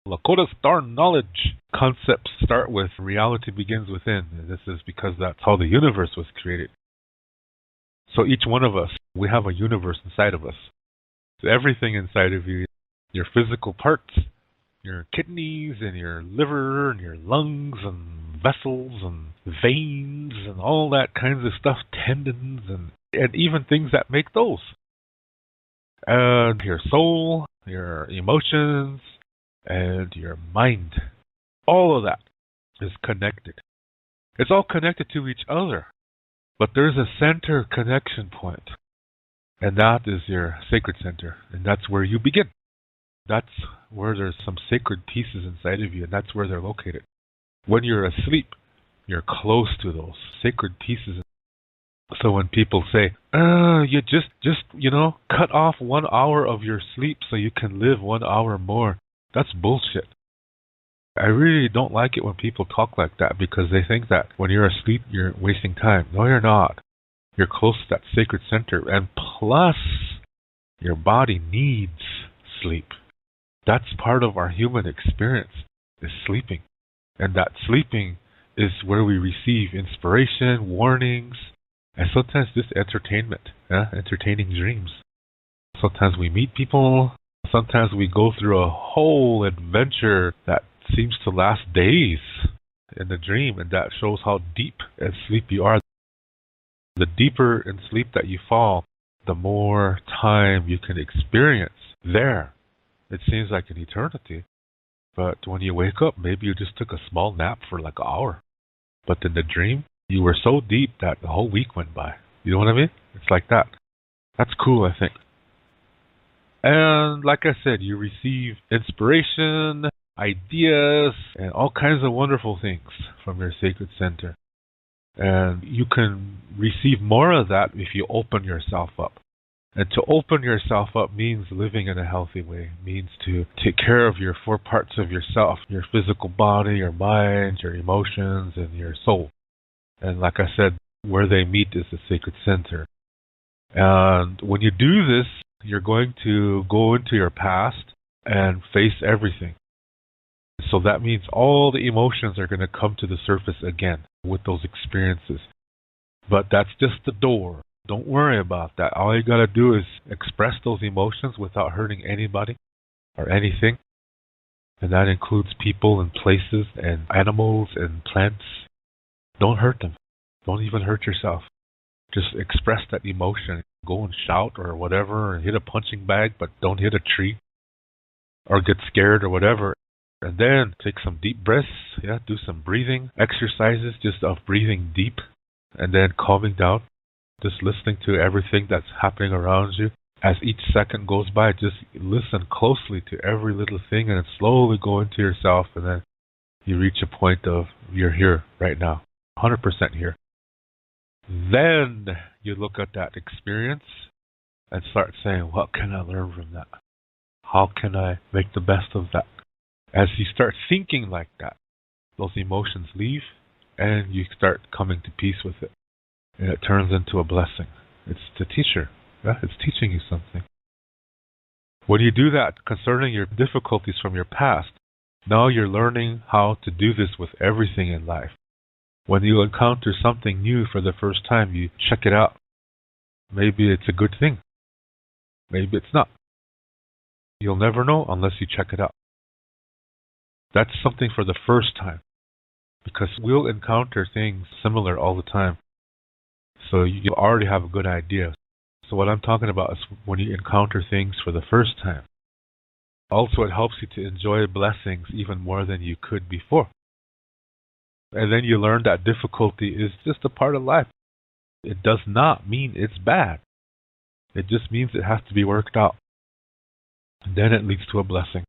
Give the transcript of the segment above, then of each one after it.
Lakota star knowledge concepts start with reality begins within. This is because that's how the universe was created. So each one of us, we have a universe inside of us. So everything inside of you, your physical parts, your kidneys and your liver and your lungs and vessels and veins and all that kinds of stuff, tendons and even things that make those. And your soul, your emotions, and your mind. All of that is connected. It's all connected to each other. But there's a center connection point. And that is your sacred center. And that's where you begin. That's where there's some sacred pieces inside of you, and that's where they're located. When you're asleep, you're close to those sacred pieces. So when people say, you just cut off 1 hour of your sleep so you can live 1 hour more, that's bullshit. I really don't like it when people talk like that because they think that when you're asleep, you're wasting time. No, you're not. You're close to that sacred center. And plus, your body needs sleep. That's part of our human experience, is sleeping. And that sleeping is where we receive inspiration, warnings, and sometimes just entertainment, entertaining dreams. Sometimes we meet people. Sometimes we go through a whole adventure that seems to last days in the dream, and that shows how deep in sleep you are. The deeper in sleep that you fall, the more time you can experience there. It seems like an eternity, but when you wake up, maybe you just took a small nap for like an hour. But in the dream, you were so deep that the whole week went by. You know what I mean? It's like that. That's cool, I think. And like I said, you receive inspiration, ideas, and all kinds of wonderful things from your sacred center. And you can receive more of that if you open yourself up. And to open yourself up means living in a healthy way, means to take care of your 4 parts of yourself, your physical body, your mind, your emotions, and your soul. And like I said, where they meet is the sacred center. And when you do this, you're going to go into your past and face everything. So that means all the emotions are going to come to the surface again with those experiences. But that's just the door. Don't worry about that. All you got to do is express those emotions without hurting anybody or anything. And that includes people and places and animals and plants. Don't hurt them. Don't even hurt yourself. Just express that emotion. Go and shout or whatever and hit a punching bag, but don't hit a tree or get scared or whatever. And then take some deep breaths. Do some breathing exercises just of breathing deep and then calming down. Just listening to everything that's happening around you. As each second goes by, just listen closely to every little thing and then slowly go into yourself, and then you reach a point of you're here right now, 100% here. Then you look at that experience and start saying, what can I learn from that? How can I make the best of that? As you start thinking like that, those emotions leave and you start coming to peace with it. And it turns into a blessing. It's the teacher. It's teaching you something. When you do that concerning your difficulties from your past, now you're learning how to do this with everything in life. When you encounter something new for the first time, you check it out. Maybe it's a good thing. Maybe it's not. You'll never know unless you check it out. That's something for the first time. Because we'll encounter things similar all the time. So you already have a good idea. So what I'm talking about is when you encounter things for the first time. Also, it helps you to enjoy blessings even more than you could before. And then you learn that difficulty is just a part of life. It does not mean it's bad. It just means it has to be worked out. And then it leads to a blessing.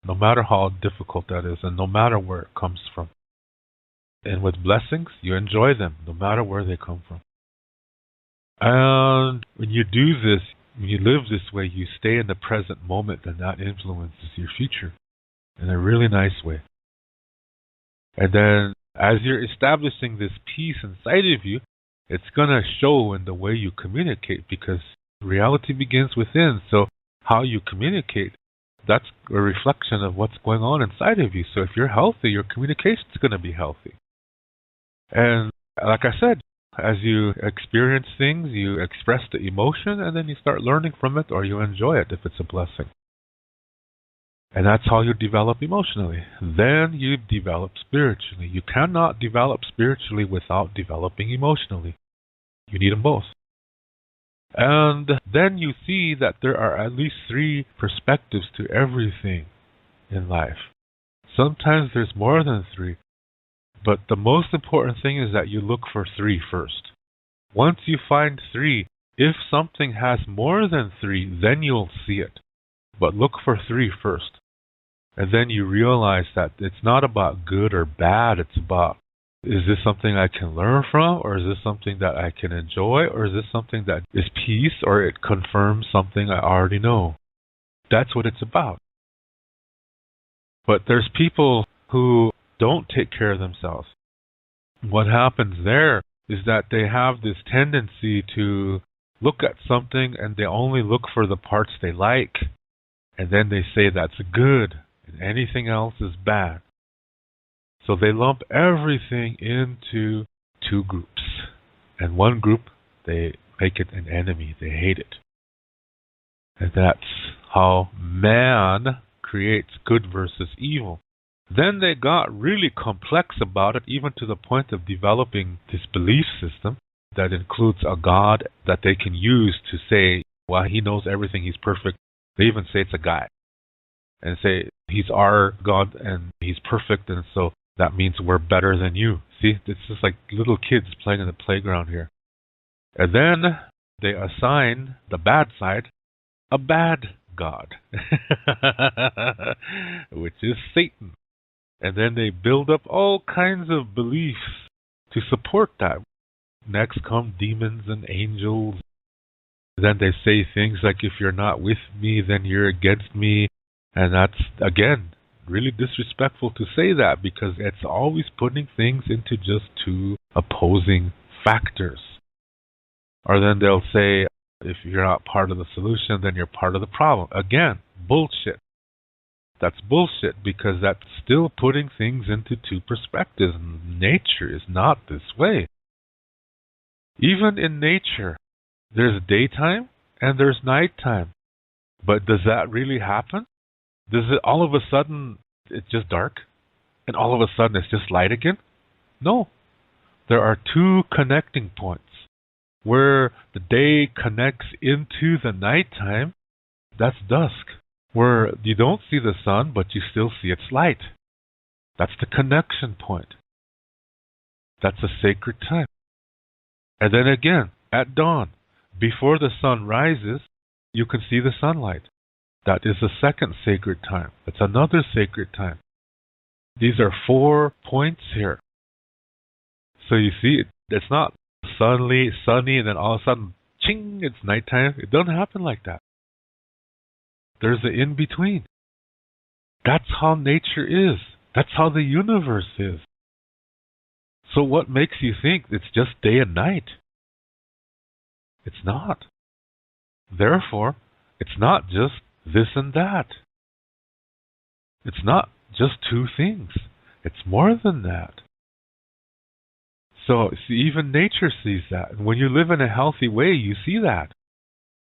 No matter how difficult that is and no matter where it comes from. And with blessings, you enjoy them, no matter where they come from. And when you do this, when you live this way, you stay in the present moment, and that influences your future in a really nice way. And then, as you're establishing this peace inside of you, it's going to show in the way you communicate, because reality begins within. So how you communicate That's a reflection of what's going on inside of you. So if you're healthy, your communication's going to be healthy. And like I said, as you experience things, you express the emotion, and then you start learning from it, or you enjoy it if it's a blessing. And that's how you develop emotionally. Then you develop spiritually. You cannot develop spiritually without developing emotionally. You need them both. And then you see that there are at least 3 perspectives to everything in life. Sometimes there's more than 3. But the most important thing is that you look for 3 first. Once you find 3, if something has more than 3, then you'll see it. But look for 3 first. And then you realize that it's not about good or bad. It's about, is this something I can learn from? Or is this something that I can enjoy? Or is this something that is peace? Or it confirms something I already know? That's what it's about. But there's people who don't take care of themselves. What happens there is that they have this tendency to look at something and they only look for the parts they like, and then they say that's good and anything else is bad. So they lump everything into 2 groups. And one group, they make it an enemy. They hate it. And that's how man creates good versus evil. Then they got really complex about it, even to the point of developing this belief system that includes a God that they can use to say, well, he knows everything, he's perfect. They even say it's a guy. And say, he's our God and he's perfect, and so that means we're better than you. See, it's just like little kids playing in the playground here. And then they assign the bad side a bad God, which is Satan. And then they build up all kinds of beliefs to support that. Next come demons and angels. Then they say things like, if you're not with me, then you're against me. And that's, again, really disrespectful to say that, because it's always putting things into just 2 opposing factors. Or then they'll say, if you're not part of the solution, then you're part of the problem. Again, bullshit. That's bullshit, because that's still putting things into 2 perspectives. Nature is not this way. Even in nature, there's daytime and there's nighttime. But does that really happen? Does it all of a sudden, it's just dark? And all of a sudden it's just light again? No. There are 2 connecting points. Where the day connects into the nighttime, that's dusk. Where you don't see the sun, but you still see its light. That's the connection point. That's a sacred time. And then again, at dawn, before the sun rises, you can see the sunlight. That is the second sacred time. It's another sacred time. These are 4 points here. So you see, it's not sunny, and then all of a sudden, ching, it's nighttime. It doesn't happen like that. There's the in-between. That's how nature is. That's how the universe is. So what makes you think it's just day and night? It's not. Therefore, it's not just this and that. It's not just 2 things. It's more than that. So, see, even nature sees that. And when you live in a healthy way, you see that.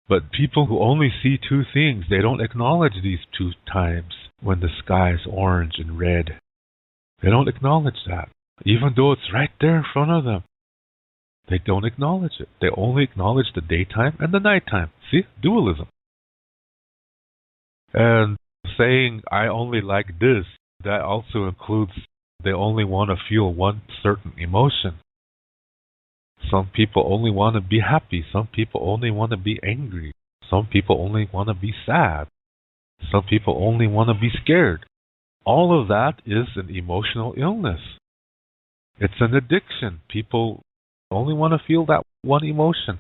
But people who only see 2 things, they don't acknowledge these 2 times when the sky is orange and red. They don't acknowledge that. Even though it's right there in front of them. They don't acknowledge it. They only acknowledge the daytime and the nighttime. See? Dualism. And saying, I only like this, that also includes they only want to feel one certain emotion. Some people only want to be happy. Some people only want to be angry. Some people only want to be sad. Some people only want to be scared. All of that is an emotional illness. It's an addiction. People only want to feel that one emotion.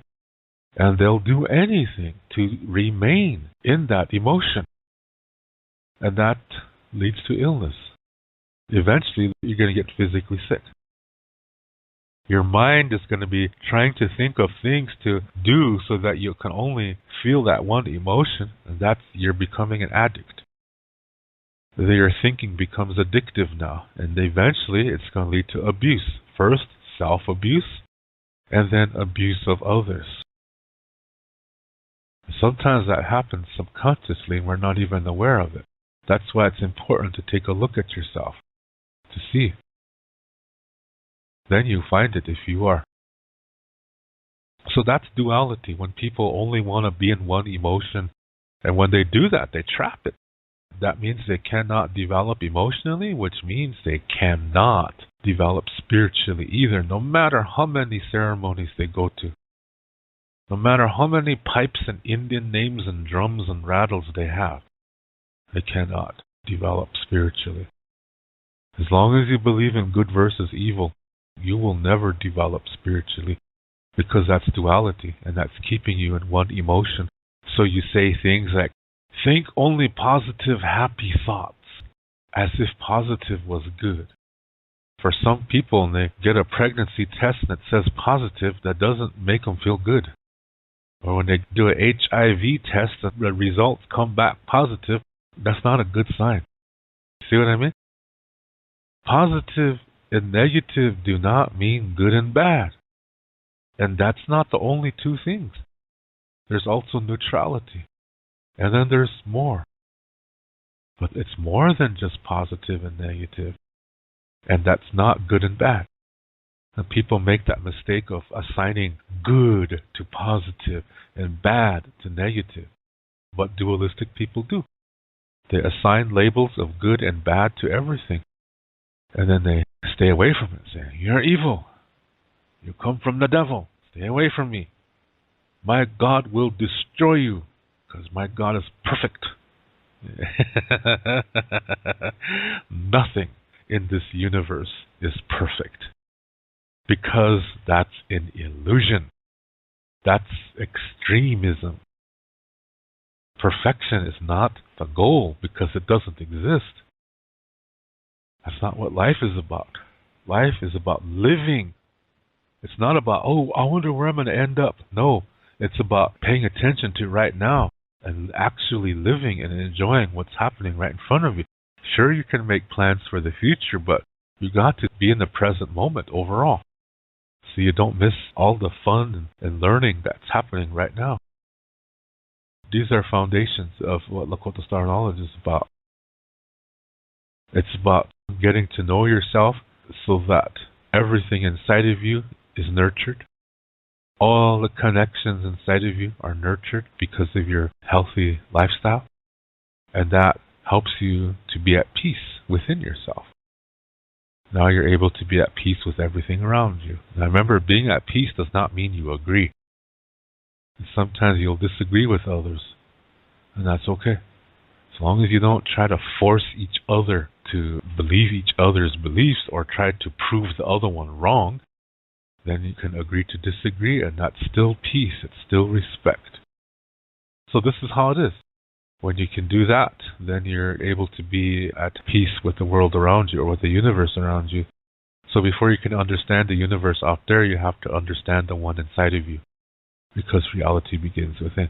And they'll do anything to remain in that emotion. And that leads to illness. Eventually, you're going to get physically sick. Your mind is going to be trying to think of things to do so that you can only feel that one emotion, and that's you're becoming an addict. Their thinking becomes addictive now, and eventually it's going to lead to abuse. First, self-abuse, and then abuse of others. Sometimes that happens subconsciously and we're not even aware of it. That's why it's important to take a look at yourself, to see. Then you find it if you are. So that's duality, when people only want to be in one emotion, and when they do that, they trap it. That means they cannot develop emotionally, which means they cannot develop spiritually either, no matter how many ceremonies they go to. No matter how many pipes and Indian names and drums and rattles they have, they cannot develop spiritually. As long as you believe in good versus evil, you will never develop spiritually, because that's duality, and that's keeping you in one emotion. So you say things like, think only positive, happy thoughts, as if positive was good. For some people, when they get a pregnancy test that says positive, that doesn't make them feel good. Or when they do an HIV test and the results come back positive, that's not a good sign. See what I mean? Positive and negative do not mean good and bad. And that's not the only two things. There's also neutrality. And then there's more. But it's more than just positive and negative. And that's not good and bad. And people make that mistake of assigning good to positive and bad to negative. What dualistic people do. They assign labels of good and bad to everything. And then they stay away from it, saying, you're evil. You come from the devil. Stay away from me. My God will destroy you, because my God is perfect. Nothing in this universe is perfect, because that's an illusion. That's extremism. Perfection is not the goal, because it doesn't exist. That's not what life is about. Life is about living. It's not about, oh, I wonder where I'm going to end up. No, it's about paying attention to right now and actually living and enjoying what's happening right in front of you. Sure, you can make plans for the future, but you got to be in the present moment overall, so you don't miss all the fun and learning that's happening right now. These are foundations of what Lakota Star Knowledge is about. It's about getting to know yourself so that everything inside of you is nurtured. All the connections inside of you are nurtured because of your healthy lifestyle. And that helps you to be at peace within yourself. Now you're able to be at peace with everything around you. Now remember, being at peace does not mean you agree. Sometimes you'll disagree with others, and that's okay. As long as you don't try to force each other to believe each other's beliefs or try to prove the other one wrong, then you can agree to disagree, and that's still peace, it's still respect. So this is how it is. When you can do that, then you're able to be at peace with the world around you or with the universe around you. So before you can understand the universe out there, you have to understand the one inside of you, because reality begins within.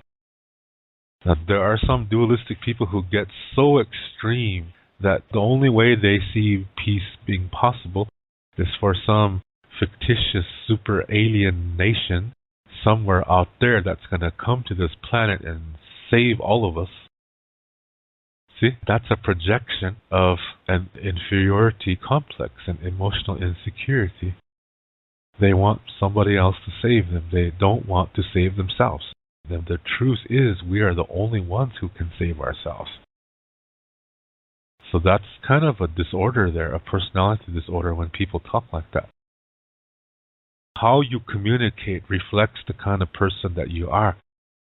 Now, there are some dualistic people who get so extreme that the only way they see peace being possible is for some fictitious super alien nation somewhere out there that's going to come to this planet and save all of us. See, that's a projection of an inferiority complex and emotional insecurity. They want somebody else to save them. They don't want to save themselves. And the truth is, we are the only ones who can save ourselves. So that's kind of a disorder there, a personality disorder when people talk like that. How you communicate reflects the kind of person that you are.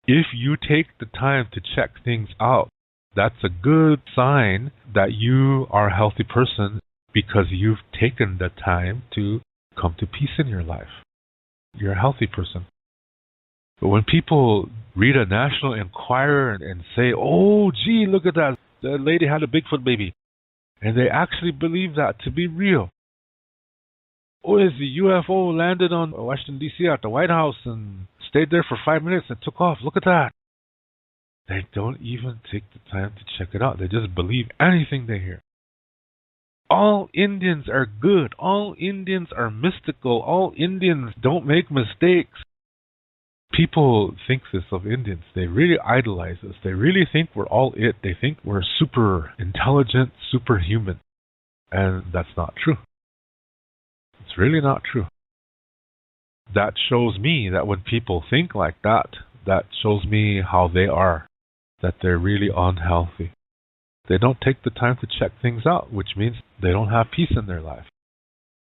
If you take the time to check things out, that's a good sign that you are a healthy person, because you've taken the time to come to peace in your life. You're a healthy person. But when people read a National Enquirer and say, oh, gee, look at that, the lady had a Bigfoot baby, and they actually believe that to be real. Oh, is the UFO landed on Washington, D.C. at the White House and stayed there for 5 minutes and took off. Look at that. They don't even take the time to check it out. They just believe anything they hear. All Indians are good. All Indians are mystical. All Indians don't make mistakes. People think this of Indians. They really idolize us. They really think we're all it. They think we're super intelligent, superhuman. And that's not true. It's really not true. That shows me that when people think like that, that shows me how they are, that they're really unhealthy. They don't take the time to check things out, which means they don't have peace in their life.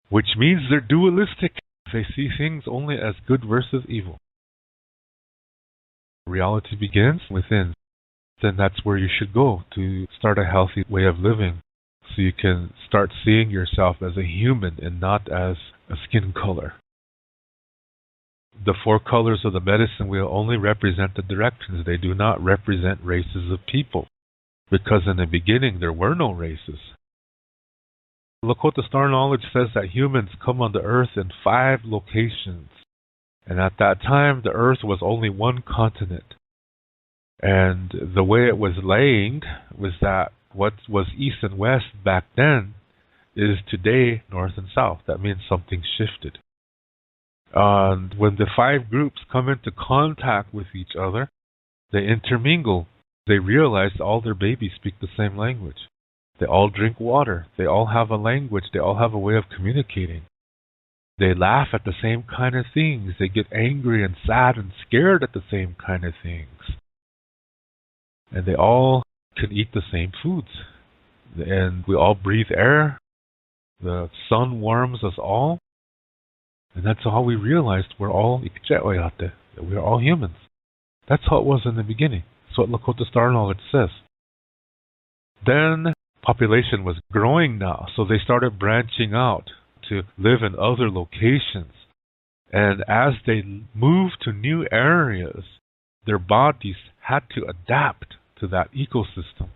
Which means they're dualistic. They see things only as good versus evil. Reality begins within. Then that's where you should go to start a healthy way of living, so you can start seeing yourself as a human and not as a skin color. The 4 colors of the medicine wheel only represent the directions. They do not represent races of people, because in the beginning there were no races. Lakota Star Knowledge says that humans come on the earth in 5 locations. And at that time, the earth was only one continent. And the way it was laying was that what was east and west back then is today north and south. That means something shifted. And when the 5 groups come into contact with each other, they intermingle. They realize all their babies speak the same language. They all drink water. They all have a language. They all have a way of communicating. They laugh at the same kind of things. They get angry and sad and scared at the same kind of things. And they all can eat the same foods. And we all breathe air. The sun warms us all. And that's how we realized we're all that we're all humans. That's how it was in the beginning. That's what Lakota Star Knowledge says. Then population was growing now, so they started branching out to live in other locations. And as they moved to new areas, their bodies had to adapt to that ecosystem.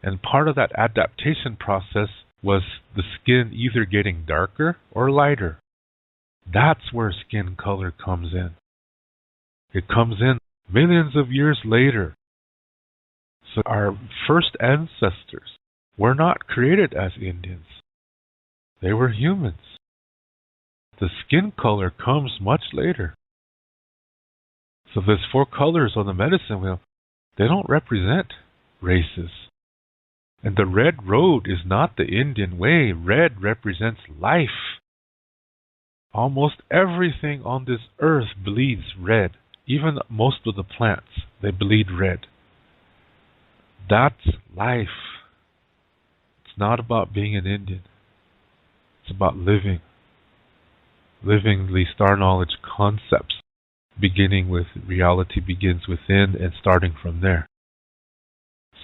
And part of that adaptation process was the skin either getting darker or lighter. That's where skin color comes in. It comes in millions of years later. So our first ancestors were not created as Indians. They were humans. The skin color comes much later. So there's 4 colors on the medicine wheel. They don't represent races. And the red road is not the Indian way. Red represents life. Almost everything on this earth bleeds red. Even most of the plants, they bleed red. That's life. It's not about being an Indian. It's about living. Living the star knowledge concepts, beginning with reality begins within and starting from there.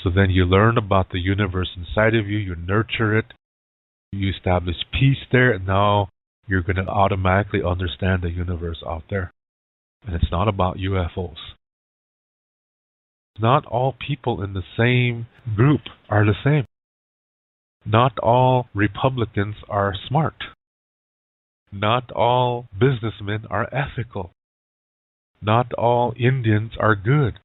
So then you learn about the universe inside of you, you nurture it, you establish peace there, and now you're going to automatically understand the universe out there. And it's not about UFOs. Not all people in the same group are the same. Not all Republicans are smart. Not all businessmen are ethical. Not all Indians are good.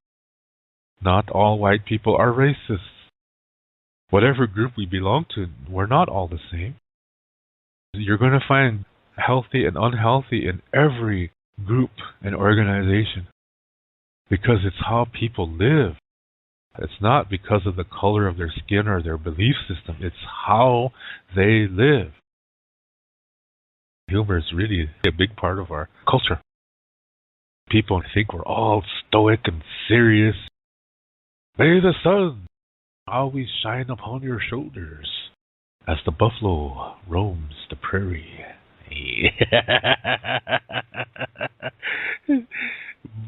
Not all white people are racists. Whatever group we belong to, we're not all the same. You're going to find healthy and unhealthy in every group and organization, because it's how people live. It's not because of the color of their skin or their belief system. It's how they live. Humor is really a big part of our culture. People think we're all stoic and serious. May the sun always shine upon your shoulders as the buffalo roams the prairie.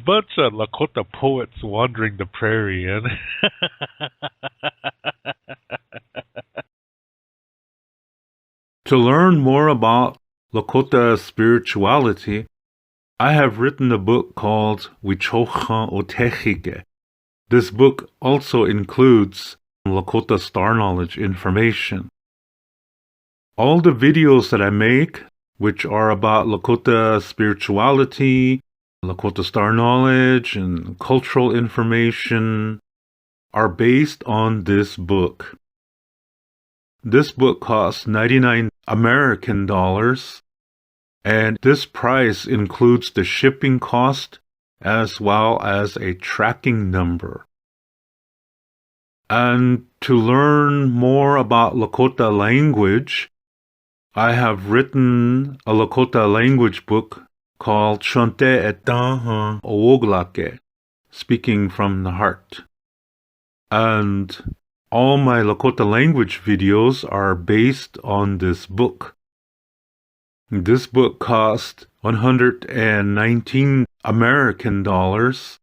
Bunch of Lakota poets wandering the prairie. And to learn more about Lakota spirituality, I have written a book called Wichocha Otechike. This book also includes Lakota star knowledge information. All the videos that I make, which are about Lakota spirituality, Lakota Star knowledge and cultural information are based on this book. This book costs 99 American dollars, and this price includes the shipping cost as well as a tracking number. And to learn more about Lakota language, I have written a Lakota language book called Shonte Etaha Owoglake, Speaking from the Heart. And all my Lakota language videos are based on this book. This book cost 119 American dollars,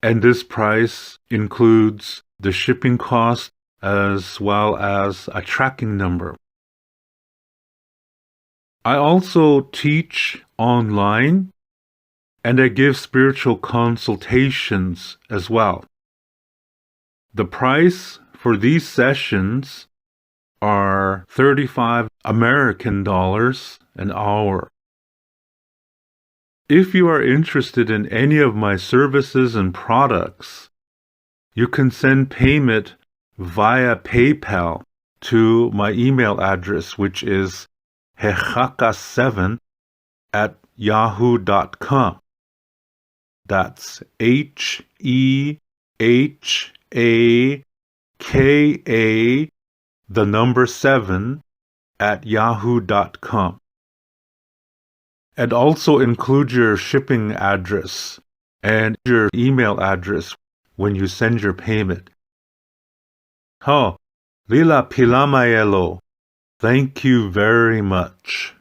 and this price includes the shipping cost as well as a tracking number. I also teach online, and I give spiritual consultations as well. The price for these sessions are 35 American dollars an hour. If you are interested in any of my services and products, you can send payment via PayPal to my email address, which is hehaka7@yahoo.com. That's HEHAKA, the number 7@yahoo.com. And also include your shipping address and your email address when you send your payment. Lila Pilamayelo. Thank you very much.